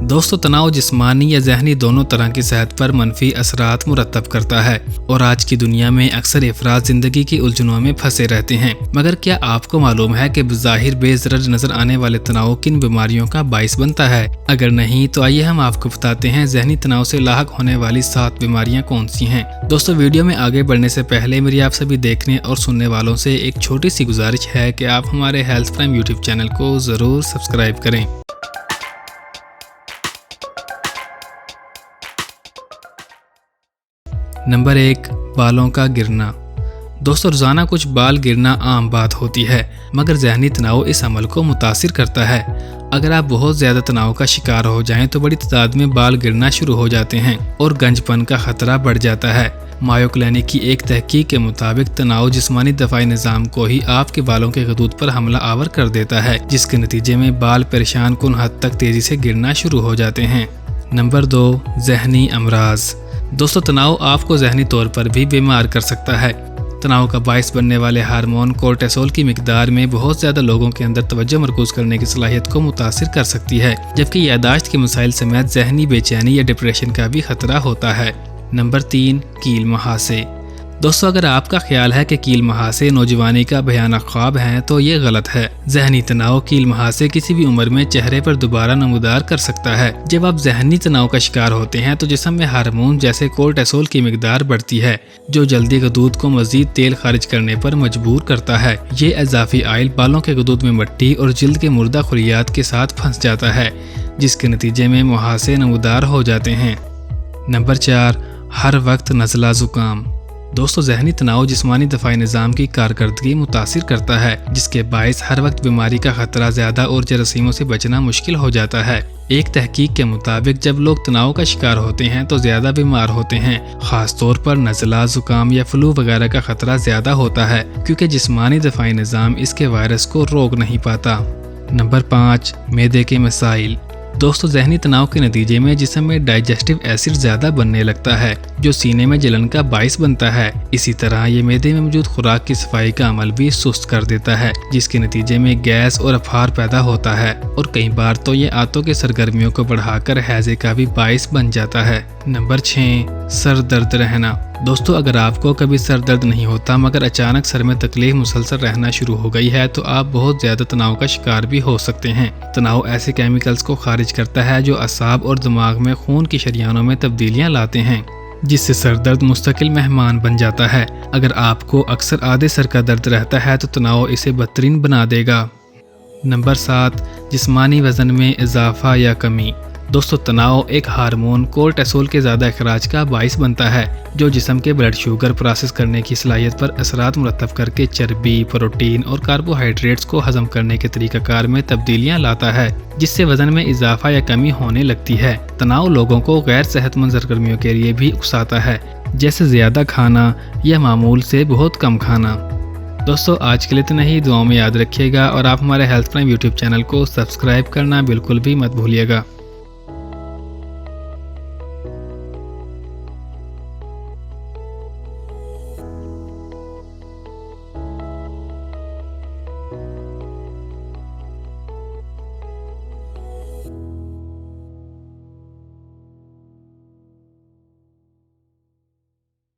दोस्तों तनाव जिस्मानी या ज़हनी दोनों तरह की सेहत पर मनफी असरात मुरतब करता है और आज की दुनिया में अक्सर अफराद जिंदगी की उलझनों में फंसे रहते हैं। मगर क्या आपको मालूम है कि बज़ाहिर बेज़रर नजर आने वाले तनाव किन बीमारियों का बाइस बनता है? अगर नहीं तो आइए हम आपको बताते हैं ज़हनी तनाव से लाहक होने वाली 7 बीमारियां कौन सी हैं। दोस्तों वीडियो में आगे बढ़ने से पहले मेरी आप सभी देखने और सुनने वालों से एक छोटी सी गुजारिश है कि आप हमारे हेल्थ प्राइम यूट्यूब चैनल को ज़रूर सब्सक्राइब करें। नंबर 1, बालों का गिरना। दोस्तों रोजाना कुछ बाल गिरना आम बात होती है, मगर ज़हनी तनाव इस अमल को मुतासिर करता है। अगर आप बहुत ज़्यादा तनाव का शिकार हो जाएं तो बड़ी तादाद में बाल गिरना शुरू हो जाते हैं और गंजपन का खतरा बढ़ जाता है। मायो क्लिनिक की एक तहकीक के मुताबिक तनाव जिस्मानी दफाई निज़ाम को ही आपके बालों के खतूत पर हमला आवर कर देता है, जिसके नतीजे में बाल परेशान कुन हद तक तेजी से गिरना शुरू हो जाते हैं। नंबर 2, ज़हनी अमराज। दोस्तों तनाव आपको ज़हनी तौर पर भी बीमार कर सकता है। तनाव का बाइस बनने वाले हार्मोन कोर्टिसोल की मिकदार में बहुत ज़्यादा लोगों के अंदर तवज्जो मरकूज करने की सलाहियत को मुतासिर कर सकती है, जबकि यादाश्त के मसाइल समेत ज़हनी बेचैनी या डिप्रेशन का भी खतरा होता है। नंबर 3, कील मुहासे। दोस्तों अगर आपका ख्याल है कि कील मुहासे नौजवानी का भयानक ख्वाब है तो ये गलत है। ज़हनी तनाव कील मुहासे किसी भी उम्र में चेहरे पर दोबारा नमूदार कर सकता है। जब आप ज़हनी तनाव का शिकार होते हैं तो जिस्म में हार्मोन जैसे कोर्टिसोल की मिकदार बढ़ती है, जो जल्दी गदूद को मजीद तेल खारिज करने पर मजबूर करता है। ये इजाफी आयल बालों के गदूद में मट्टी और जिल्द के मुर्दा खुलियात के साथ फंस जाता है, जिसके नतीजे में मुहासे नमूदार हो जाते हैं। नंबर 4, हर वक्त नज़ला ज़ुकाम। दोस्तों ज़हनी तनाव जिस्मानी दफाई निज़ाम की कारकर्दगी मुतासिर करता है, जिसके बायस हर वक्त बीमारी का खतरा ज़्यादा और जरासीमों से बचना मुश्किल हो जाता है। एक तहकीक के मुताबिक जब लोग तनाव का शिकार होते हैं तो ज़्यादा बीमार होते हैं। ख़ास तौर पर नज़ला, ज़ुकाम या फ्लू वगैरह का खतरा ज़्यादा होता है, क्योंकि जिस्मानी दफाई निज़ाम इसके वायरस को रोक नहीं पाता। नंबर 5, मैदे के मसाइल। दोस्तों ज़हनी तनाव के नतीजे में जिस्म में डाइजेस्टिव एसिड ज़्यादा बनने लगता है, जो सीने में जलन का बाइस बनता है। इसी तरह ये मैदे में मौजूद खुराक की सफाई का अमल भी सुस्त कर देता है, जिसके नतीजे में गैस और अफार पैदा होता है और कई बार तो ये आंतों के सरगर्मियों को बढ़ाकर हैजे का भी बाइस बन जाता है। नंबर 6, सर दर्द रहना। दोस्तों अगर आपको कभी सर दर्द नहीं होता मगर अचानक सर में तकलीफ मुसलसल रहना शुरू हो गई है तो आप बहुत ज़्यादा तनाव का शिकार भी हो सकते हैं। तनाव ऐसे केमिकल्स को खारिज करता है जो असाब और दिमाग में खून की शरियानों में तब्दीलियां लाते हैं, जिससे सर दर्द मुस्तकिल मेहमान बन जाता है। अगर आपको अक्सर आधे सर का दर्द रहता है तो तनाव इसे बदतरीन बना देगा। नंबर 7, जिस्मानी वज़न में इजाफा या कमी। दोस्तों तनाव एक हार्मोन कोर्टिसोल के ज़्यादा अखराज का बाइस बनता है, जो जिस्म के ब्लड शुगर प्रोसेस करने की सलाहियत पर असरात मुरतब करके चर्बी, प्रोटीन और कार्बोहाइड्रेट्स को हजम करने के तरीक़ाकार में तब्दीलियां लाता है, जिससे वज़न में इजाफा या कमी होने लगती है। तनाव लोगों को गैर सेहतमंद सरगर्मियों के लिए भी उकसाता है, जैसे ज़्यादा खाना या मामूल से बहुत कम खाना। दोस्तों आज के लिए इतना ही। दुआओं में याद रखिएगा और आप हमारे हेल्थ प्राइम यूट्यूब चैनल को सब्सक्राइब करना बिल्कुल भी मत भूलिएगा।